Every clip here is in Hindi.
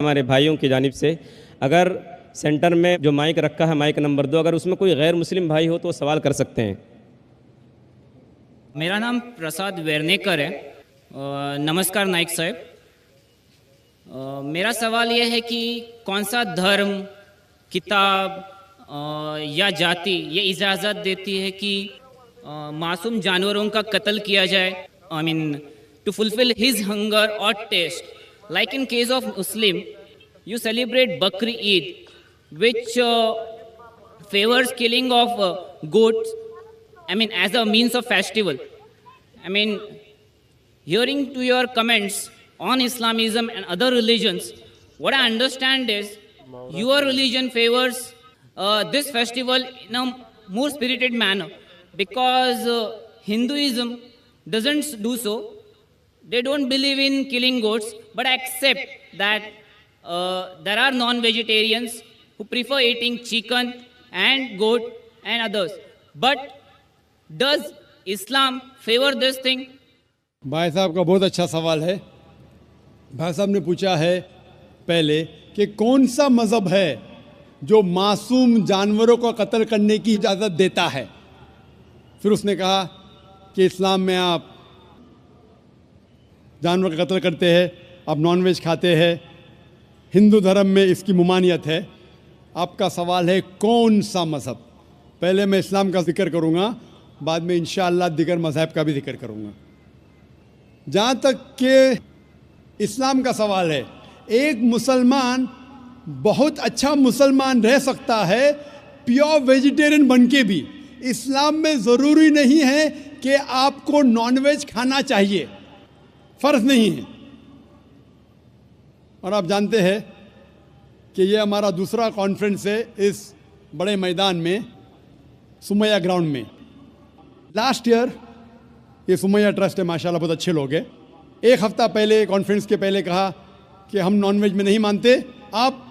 हमारे भाइयों की जानिब से, अगर सेंटर में जो माइक रखा है, माइक नंबर 2, अगर उसमें कोई गैर मुस्लिम भाई हो तो वो सवाल कर सकते हैं। मेरा नाम प्रसाद वेरनेकर है। नमस्कार नाइक साहब। मेरा सवाल यह है कि कौन सा धर्म, किताब या जाति ये इजाज़त देती है कि मासूम जानवरों का कत्ल किया जाए, I mean to fulfil his hunger और taste, like in case of Muslim you celebrate Bakri Eid, which favors killing of goats, I mean, as a means of festival. I mean, hearing to your comments on Islamism and other religions, what I understand is your religion favors this festival in a more spirited manner, because Hinduism doesn't do so. They don't believe in killing goats, but accept that there are non-vegetarians who prefer eating chicken and goat and others. But does Islam favor this thing? भाई साहब का बहुत अच्छा सवाल है। भाई साहब ने पूछा है पहले कि कौन सा मज़हब है जो मासूम जानवरों को कत्ल करने की इजाज़त देता है। फिर उसने कहा कि इस्लाम में आप जानवर का कत्ल करते हैं, आप नॉनवेज खाते हैं, हिंदू धर्म में इसकी मुमानियत है। आपका सवाल है कौन सा मज़हब। पहले मैं इस्लाम का जिक्र करूँगा, बाद में इंशाअल्लाह दिगर मज़हब का भी जिक्र करूँगा। जहाँ तक कि इस्लाम का सवाल है, एक मुसलमान बहुत अच्छा मुसलमान रह सकता है प्योर वेजिटेरियन बन के भी। इस्लाम में ज़रूरी नहीं है कि आपको नॉनवेज खाना चाहिए, फ़र्ज़ नहीं है। और आप जानते हैं कि ये हमारा दूसरा कॉन्फ्रेंस है इस बड़े मैदान में, सुमैया ग्राउंड में। लास्ट ईयर ये सुमैया ट्रस्ट है, माशाल्लाह बहुत अच्छे लोग हैं। एक हफ़्ता पहले कॉन्फ्रेंस के पहले कहा कि हम नॉनवेज में नहीं मानते, आप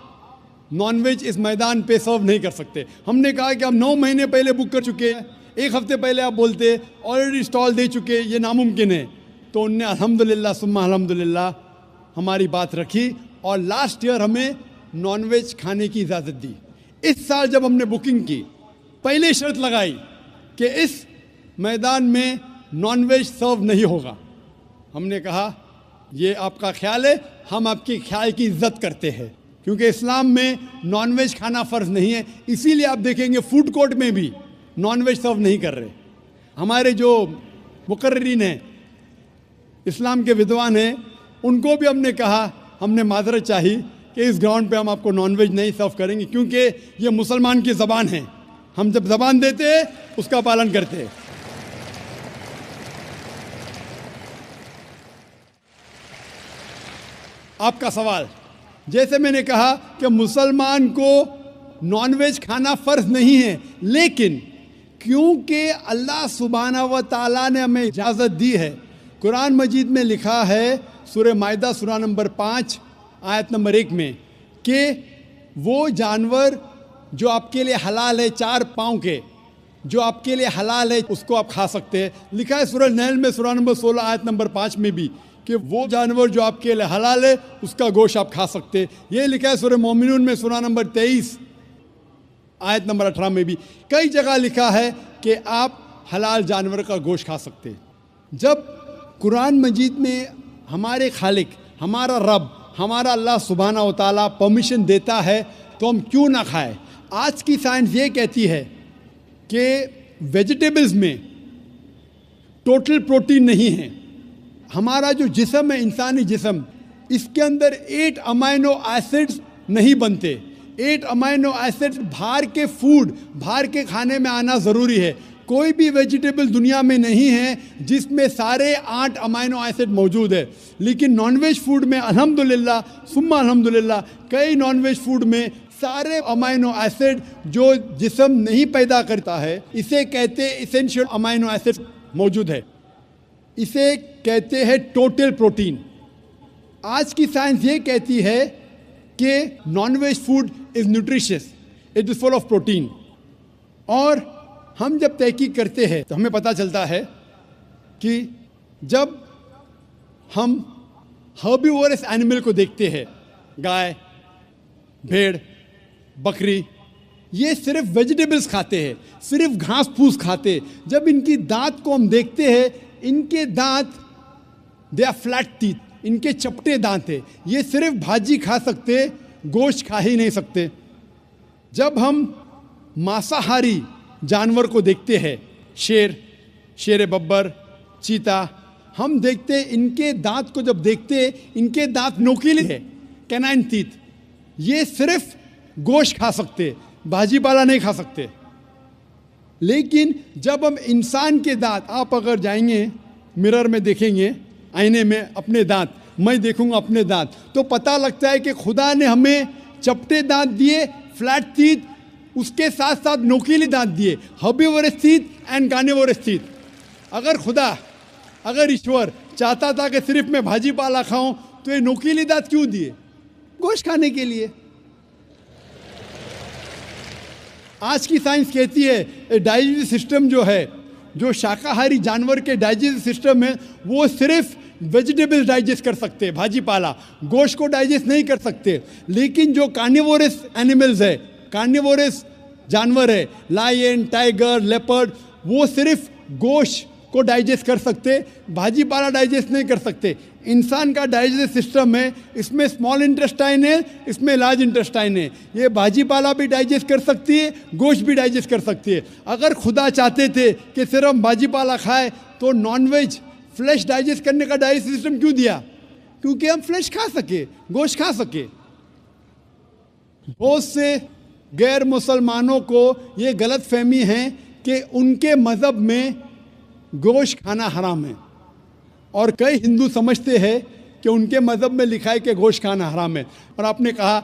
नॉनवेज इस मैदान पे सर्व नहीं कर सकते। हमने कहा कि हम 9 महीने पहले बुक कर चुके हैं, एक हफ़्ते पहले आप बोलते ऑलरेडी स्टॉल दे चुके, ये नामुमकिन है। तो उनने अल्हम्दुलिल्लाह सुम्मा अल्हम्दुलिल्लाह हमारी बात रखी और लास्ट ईयर हमें नॉनवेज खाने की इजाज़त दी। इस साल जब हमने बुकिंग की, पहले शर्त लगाई कि इस मैदान में नॉनवेज सर्व नहीं होगा। हमने कहा ये आपका ख्याल है, हम आपके ख्याल की इज्जत करते हैं, क्योंकि इस्लाम में नॉनवेज खाना फ़र्ज़ नहीं है। इसीलिए आप देखेंगे फूड कोर्ट में भी नॉनवेज सर्व नहीं कर रहे। हमारे जो मुकर्रिरीन हैं, इस्लाम के विद्वान हैं, उनको भी हमने कहा, हमने माजरत चाही कि इस ग्राउंड पे हम आपको नॉनवेज नहीं सर्व करेंगे, क्योंकि ये मुसलमान की ज़बान है। हम जब ज़बान देते हैं उसका पालन करते हैं। आपका सवाल, जैसे मैंने कहा कि मुसलमान को नॉनवेज खाना फ़र्ज नहीं है, लेकिन क्योंकि अल्लाह सुब्हाना व तआला ने हमें इजाज़त दी है। कुरान मजीद में लिखा है सूरह माइदा सूरा नंबर 5 आयत नंबर 1 में कि वो जानवर जो आपके लिए हलाल है, 4 पाँव के, जो आपके लिए हलाल है उसको आप खा सकते हैं। लिखा है सूरह नहल में सूरा नंबर 16 आयत नंबर 5 में भी कि वो जानवर जो आपके लिए हलाल है उसका गोश्त आप खा सकते हैं। ये लिखा है सूरह मोमिनून में सूरा नंबर 23 आयत नंबर 18 में भी। कई जगह लिखा है कि आप हलाल जानवर का गोश्त खा सकते हैं। जब कुरान मजीद में हमारे खालिक, हमारा रब, हमारा अल्लाह सुब्हाना व तआला परमिशन देता है तो हम क्यों ना खाएं। आज की साइंस ये कहती है कि वेजिटेबल्स में टोटल प्रोटीन नहीं है। हमारा जो जिस्म है, इंसानी जिस्म, इसके अंदर 8 अमाइनो एसिड्स नहीं बनते। 8 अमाइनो एसिड्स बाहर के फूड, बाहर के खाने में आना ज़रूरी है। कोई भी वेजिटेबल दुनिया में नहीं है जिसमें सारे 8 अमाइनो एसिड मौजूद है। लेकिन नॉनवेज फूड में अल्हम्दुलिल्लाह सुम्मा अल्हम्दुलिल्लाह कई नॉनवेज फूड में सारे अमाइनो एसिड जो जिस्म नहीं पैदा करता है, इसे कहते इसेंशियल अमाइनो एसिड मौजूद है। इसे कहते हैं टोटल प्रोटीन। आज की साइंस ये कहती है कि nonveg food is nutritious, it is full of protein. और हम जब तहकीक करते हैं तो हमें पता चलता है कि जब हम हर्बीवोरस एनिमल को देखते हैं, गाय, भेड़, बकरी, ये सिर्फ वेजिटेबल्स खाते हैं, सिर्फ घास फूस खाते हैं। जब इनकी दांत को हम देखते हैं, इनके दांत दे आर फ्लैट टीथ, इनके चपटे दांत है। ये सिर्फ भाजी खा सकते, गोश्त खा ही नहीं सकते। जब हम मांसाहारी जानवर को देखते हैं, शेर बब्बर, चीता, हम देखते हैं इनके दांत को जब देखते हैं, इनके दांत नोकीले है, कैनाइन टीथ। ये सिर्फ गोश्त खा सकते, भाजी पाला नहीं खा सकते। लेकिन जब हम इंसान के दांत, आप अगर जाएंगे मिरर में देखेंगे, आईने में अपने दांत, मैं देखूंगा अपने दांत, तो पता लगता है कि खुदा ने हमें चपटे दांत दिए, फ्लैट टीथ, उसके साथ साथ नोकीले दांत दिए, herbivorous teeth and carnivorous teeth. अगर ईश्वर चाहता था कि सिर्फ मैं भाजी पाला खाऊं, तो ये नोकीले दांत क्यों दिए? गोश्त खाने के लिए। आज की साइंस कहती है डाइजेस्टिव सिस्टम जो है, जो शाकाहारी जानवर के डाइजेस्टिव सिस्टम है, वो सिर्फ वेजिटेबल्स डाइजेस्ट कर सकते हैं, भाजी पाला, गोश्त को डाइजेस्ट नहीं कर सकते। लेकिन जो कार्निवोरस एनिमल्स है, कार्निवोरस जानवर है, लायन, टाइगर, लेपर्ड, वो सिर्फ गोश्त को डाइजेस्ट कर सकते, भाजी पाला डाइजेस्ट नहीं कर सकते। इंसान का डाइजेस्टिव सिस्टम है, इसमें स्मॉल इंटेस्टाइन है, इसमें लार्ज इंटेस्टाइन है। ये भाजी पाला भी डाइजेस्ट कर सकती है, गोश्त भी डाइजेस्ट कर सकती है। अगर खुदा चाहते थे कि सिर्फ हम भाजी पाला खाए, तो नॉनवेज फ्लैश डाइजेस्ट करने का डाइजेस्टिव सिस्टम क्यों दिया? क्योंकि हम फ्लैश खा सके, गोश्त खा सके। बहुत से गैर मुसलमानों को ये गलत फहमी है कि उनके मज़हब में गोश्त खाना हराम है, और कई हिंदू समझते हैं कि उनके मज़हब में लिखा है कि गोश्त खाना हराम है। और आपने कहा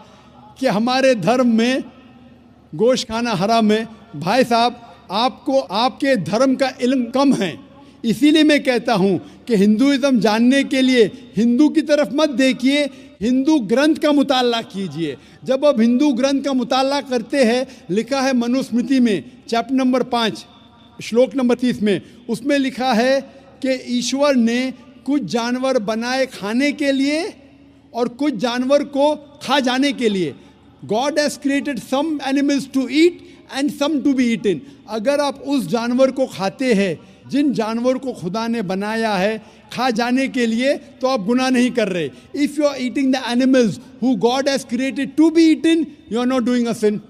कि हमारे धर्म में गोश्त खाना हराम है। भाई साहब, आपको आपके धर्म का इल्म कम है, इसीलिए मैं कहता हूँ कि हिंदुइज्म जानने के लिए हिंदू की तरफ मत देखिए, हिंदू ग्रंथ का मुताला कीजिए। जब आप हिंदू ग्रंथ का मुताला करते हैं, लिखा है मनुस्मृति में चैप्टर नंबर 5 श्लोक नंबर 30 में, उसमें लिखा है कि ईश्वर ने कुछ जानवर बनाए खाने के लिए और कुछ जानवर को खा जाने के लिए। God has created some animals to eat and some to be eaten. अगर आप उस जानवर को खाते हैं जिन जानवर को खुदा ने बनाया है खा जाने के लिए, तो आप गुनाह नहीं कर रहे। If you are eating the animals who God has created to be eaten, you are not doing a sin.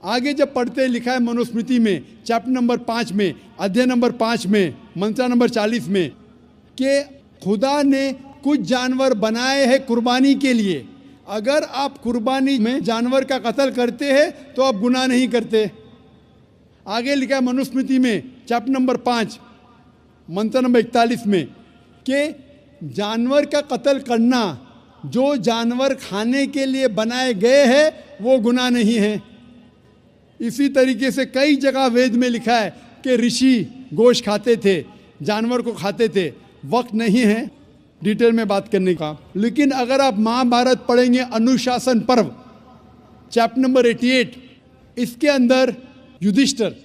आगे जब पढ़ते लिखा है मनुस्मृति में चैप्टर नंबर 5 में, अध्याय नंबर 5 में, मंत्र नंबर 40 में, कि खुदा ने कुछ जानवर बनाए हैं कुर्बानी के लिए। अगर आप कुर्बानी में जानवर का कत्ल करते हैं तो आप गुनाह नहीं करते। आगे लिखा है मनुस्मृति में चैप्टर नंबर 5 मंत्र नंबर 41 में कि जानवर का कत्ल करना, जो जानवर खाने के लिए बनाए गए हैं, वो गुनाह नहीं है। इसी तरीके से कई जगह वेद में लिखा है कि ऋषि गोश्त खाते थे, जानवर को खाते थे। वक्त नहीं है डिटेल में बात करने का, लेकिन अगर आप महाभारत पढ़ेंगे अनुशासन पर्व चैप्टर नंबर 88, इसके अंदर युधिष्ठिर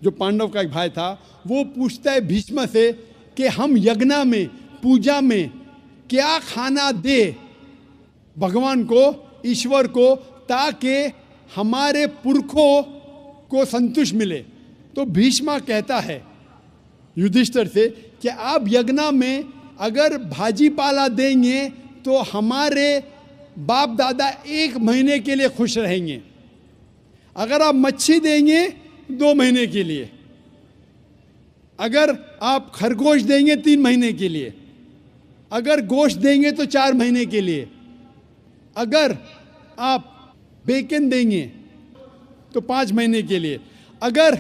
जो पांडव का एक भाई था, वो पूछता है भीष्म से कि हम यज्ञ में, पूजा में क्या खाना दे भगवान को, ईश्वर को, ताकि हमारे पुरखों को संतुष्ट मिले। तो भीष्म कहता है युधिष्ठिर से कि आप यज्ञ में अगर भाजी पाला देंगे तो हमारे बाप दादा 1 महीने के लिए खुश रहेंगे। अगर आप मच्छी देंगे 2 महीने के लिए, अगर आप खरगोश देंगे 3 महीने के लिए, अगर गोश्त देंगे तो 4 महीने के लिए, अगर आप बेकन देंगे तो 5 महीने के लिए, अगर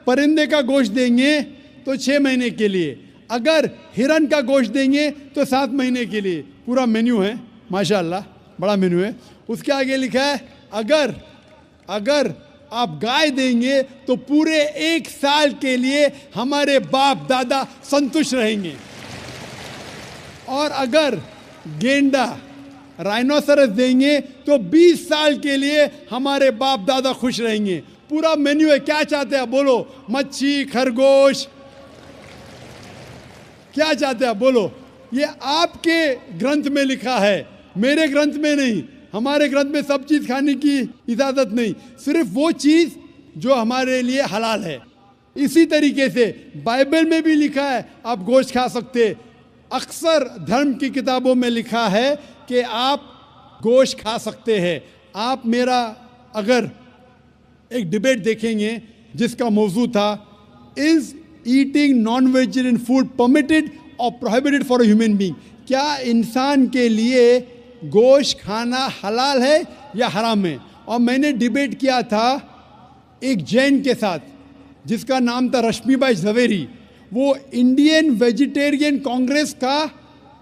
परिंदे का गोश्त देंगे तो 6 महीने के लिए, अगर हिरन का गोश्त देंगे तो 7 महीने के लिए। पूरा मेन्यू है, माशाल्लाह बड़ा मेन्यू है। उसके आगे लिखा है अगर आप गाय देंगे तो पूरे 1 साल के लिए हमारे बाप दादा संतुष्ट रहेंगे, और अगर गेंडा राइनोसरस देंगे तो 20 साल के लिए हमारे बाप दादा खुश रहेंगे। पूरा मेन्यू है। क्या चाहते हैं बोलो? मच्छी, खरगोश, क्या चाहते हैं बोलो? ये आपके ग्रंथ में लिखा है, मेरे ग्रंथ में नहीं। हमारे ग्रंथ में सब चीज खाने की इजाजत नहीं, सिर्फ वो चीज जो हमारे लिए हलाल है। इसी तरीके से बाइबल में भी लिखा है आप गोश्त खा सकते। अक्सर धर्म की किताबों में लिखा है कि आप गोश्त खा सकते हैं। आप मेरा अगर एक डिबेट देखेंगे जिसका मौजू था is eating non vegetarian food permitted और prohibited for a human being, क्या इंसान के लिए गोश्त खाना हलाल है या हराम है। और मैंने डिबेट किया था एक जैन के साथ जिसका नाम था रश्मिबाई झवेरी। वो इंडियन वेजिटेरियन कांग्रेस का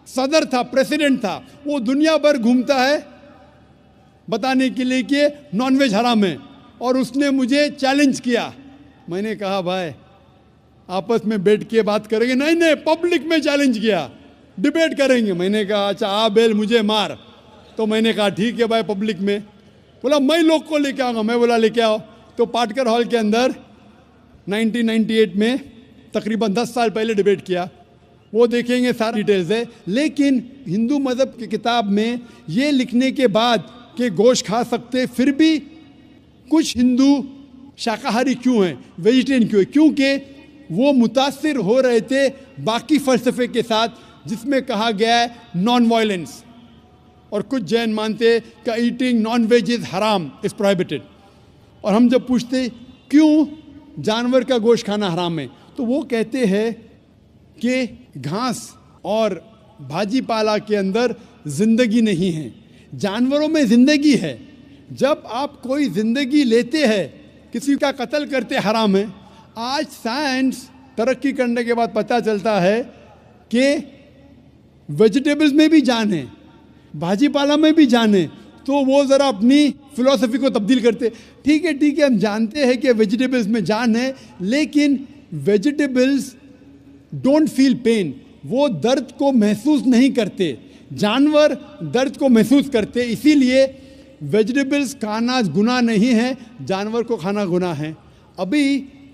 सदर था, प्रेसिडेंट था। वो दुनिया भर घूमता है बताने के लिए कि नॉनवेज हराम है, और उसने मुझे चैलेंज किया। मैंने कहा भाई आपस में बैठ के बात करेंगे। नहीं नहीं, पब्लिक में चैलेंज किया, डिबेट करेंगे। मैंने कहा अच्छा आ बेल मुझे मार। तो मैंने कहा ठीक है भाई, पब्लिक में। बोला मैं लोग को लेके आऊँगा। मैं बोला लेके आओ। तो पाटकर हॉल के अंदर 1998 में तकरीबन 10 साल पहले डिबेट किया। वो देखेंगे सारी डिटेल्स है। लेकिन हिंदू मज़हब की किताब में ये लिखने के बाद कि गोश्त खा सकते, फिर भी कुछ हिंदू शाकाहारी क्यों हैं, वेजिटेरियन क्यों है? क्योंकि वो मुतासिर हो रहे थे बाकी फ़लसफ़े के साथ जिसमें कहा गया है नॉन वायलेंस। और कुछ जैन मानते कि ईटिंग नॉन वेज इज़ हराम, इज़ प्रोहिबिटेड। और हम जब पूछते क्यों जानवर का गोश्त खाना हराम है, तो वो कहते हैं कि घास और भाजी पाला के अंदर ज़िंदगी नहीं है, जानवरों में ज़िंदगी है। जब आप कोई ज़िंदगी लेते हैं, किसी का कत्ल करते हराम है। आज साइंस तरक्की करने के बाद पता चलता है कि वेजिटेबल्स में भी जान है, भाजी पाला में भी जान है। तो वो ज़रा अपनी फिलॉसफी को तब्दील करते। ठीक है, हम जानते हैं कि वेजिटेबल्स में जान है, लेकिन वेजिटेबल्स डोंट फील पेन, वो दर्द को महसूस नहीं करते। जानवर दर्द को महसूस करते, इसीलिए वेजिटेबल्स खाना गुनाह नहीं है, जानवर को खाना गुनाह है। अभी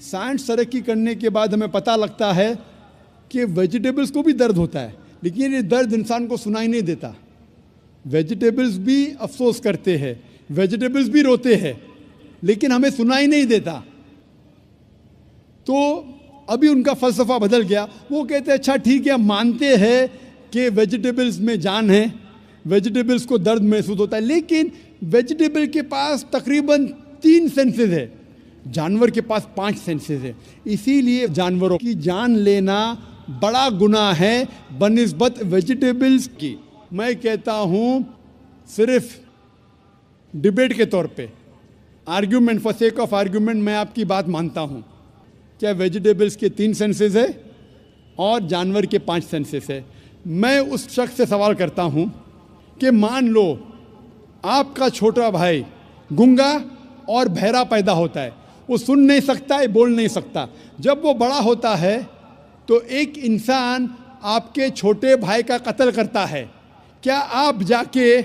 साइंस तरक्की करने के बाद हमें पता लगता है कि वेजिटेबल्स को भी दर्द होता है, लेकिन ये दर्द इंसान को सुनाई नहीं देता। वेजिटेबल्स भी अफसोस करते हैं, वेजिटेबल्स भी रोते हैं, लेकिन हमें सुनाई नहीं देता। तो अभी उनका फ़लसफ़ा बदल गया। वो कहते हैं अच्छा ठीक है, हम मानते हैं कि वेजिटेबल्स में जान है, वेजिटेबल्स को दर्द महसूस होता है, लेकिन वेजिटेबल के पास तकरीबन 3 सेंसेस है, जानवर के पास 5 सेंसेस है। इसीलिए जानवरों की जान लेना बड़ा गुनाह है बनिस्बत वेजिटेबल्स की। मैं कहता हूँ सिर्फ डिबेट के तौर पे, argument, for sake of argument, मैं आपकी बात मानता हूँ क्या वेजिटेबल्स के 3 सेंसेस है और जानवर के 5 सेंसेस है। मैं उस शख्स से सवाल करता हूँ कि मान लो आपका छोटा भाई गूंगा और बहरा पैदा होता है, वो सुन नहीं सकता है, बोल नहीं सकता। जब वो बड़ा होता है तो एक इंसान आपके छोटे भाई का कत्ल करता है, क्या आप जाके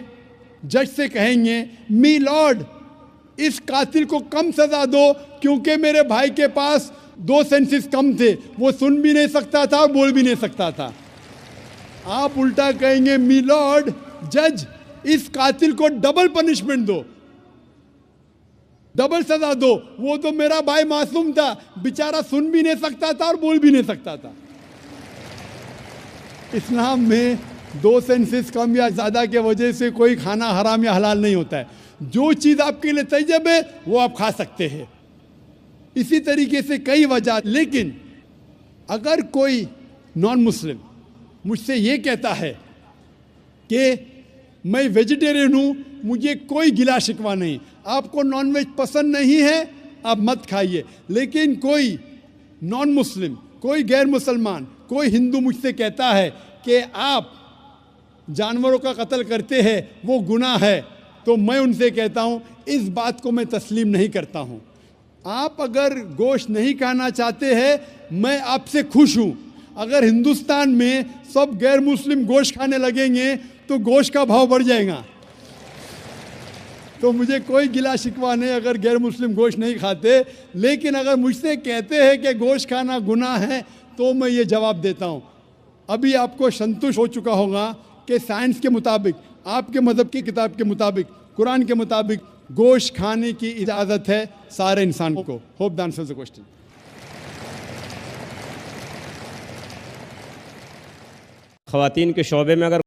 जज से कहेंगे मी लॉर्ड इस कातिल को कम सज़ा दो क्योंकि मेरे भाई के पास 2 सेंसेस कम थे, वो सुन भी नहीं सकता था और बोल भी नहीं सकता था? आप उल्टा कहेंगे मी लॉर्ड जज इस कातिल को डबल पनिशमेंट दो, डबल सजा दो, वो तो मेरा भाई मासूम था, बेचारा सुन भी नहीं सकता था और बोल भी नहीं सकता था। इस्लाम में 2 सेंसेस कम या ज़्यादा के वजह से कोई खाना हराम या हलाल नहीं होता है। जो चीज़ आपके लिए तैयब है वो आप खा सकते हैं। इसी तरीके से कई वजह। लेकिन अगर कोई नॉन मुस्लिम मुझसे ये कहता है कि मैं वेजिटेरियन हूँ, मुझे कोई गिला शिकवा नहीं, आपको नॉनवेज पसंद नहीं है आप मत खाइए, लेकिन कोई नॉन मुस्लिम, कोई गैर मुसलमान, कोई हिंदू मुझसे कहता है कि आप जानवरों का कत्ल करते हैं वो गुनाह है, तो मैं उनसे कहता हूँ इस बात को मैं तस्लीम नहीं करता हूँ। आप अगर गोश्त नहीं खाना चाहते हैं, मैं आपसे खुश हूँ। अगर हिंदुस्तान में सब गैर मुस्लिम गोश्त खाने लगेंगे तो गोश्त का भाव बढ़ जाएगा। तो मुझे कोई गिला शिकवा नहीं अगर गैर मुस्लिम गोश्त नहीं खाते, लेकिन अगर मुझसे कहते हैं कि गोश्त खाना गुनाह है तो मैं ये जवाब देता हूँ। अभी आपको संतुष्ट हो चुका होगा कि साइंस के मुताबिक, आपके मज़हब की किताब के मुताबिक कुरान के मुताबिक गोश्त खाने की इजाज़त है सारे इंसान को। Hope the answers the question. ख़वातीन के शोबे में अगर